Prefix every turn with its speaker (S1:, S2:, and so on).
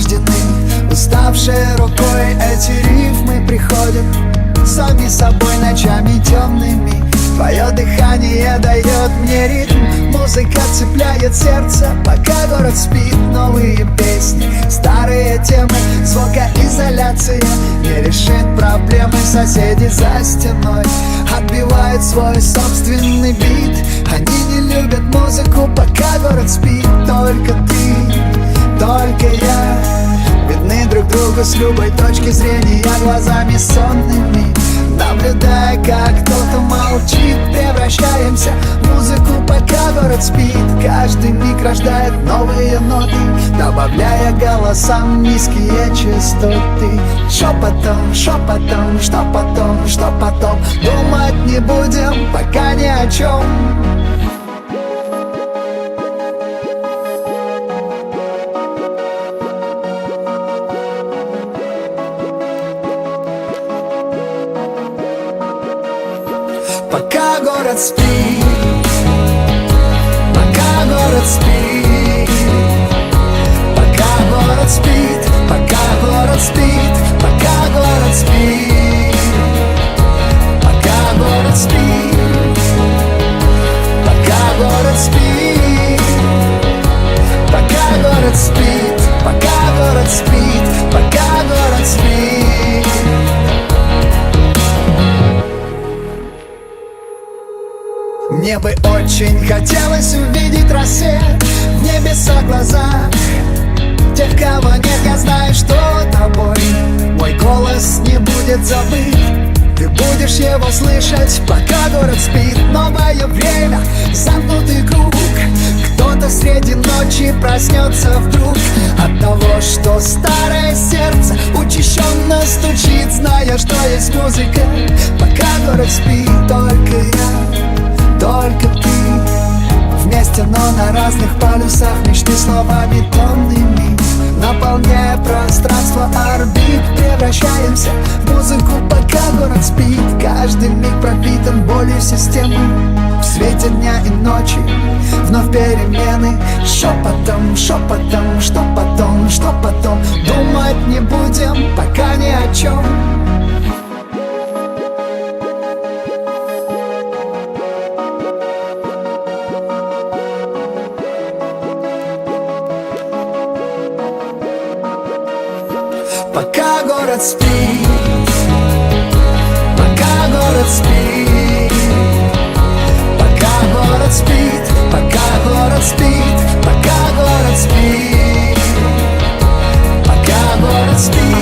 S1: рождены. Уставшей рукой эти рифмы приходят сами собой ночами темными. Твое дыхание дает мне ритм, музыка цепляет сердце, пока город спит. Новые песни, старые темы, звукоизоляция не решит проблемы. Соседи за стеной отбивают свой собственный бит. Они не любят музыку, пока город спит. Только ты, только я видны друг другу с любой точки зрения, глазами сонными. Наблюдая, как кто-то молчит, превращаемся в музыку, пока город спит. Каждый миг рождает новые ноты, добавляя голосам низкие частоты. Шепотом, шепотом, что потом, что потом, думать не будем пока ни о чем. Пока город спит, пока город спит, пока город спит, пока город спит, пока город спит, пока город спит, пока город спит, пока город спит, пока город спит, пока город спит. Мне бы очень хотелось увидеть рассвет в небесах глазах тех, кого нет. Я знаю, что тобой мой голос не будет забыт. Ты будешь его слышать, пока город спит. Новое время, замкнутый круг. Кто-то среди ночи проснется вдруг от того, что старое сердце учащенно стучит, зная, что есть музыка, пока город спит. Только я, только ты, вместе, но на разных полюсах мечты словами тонными, наполняя пространство орбит. Превращаемся в музыку, пока город спит. Каждый миг пропитан болью системы. В свете дня и ночи вновь перемены. Шепотом, шепотом, что потом, что потом, думать не будем пока ни о чем. Пока город спит, пока город спит, пока город спит, пока город спит, пока город спит, пока город спит.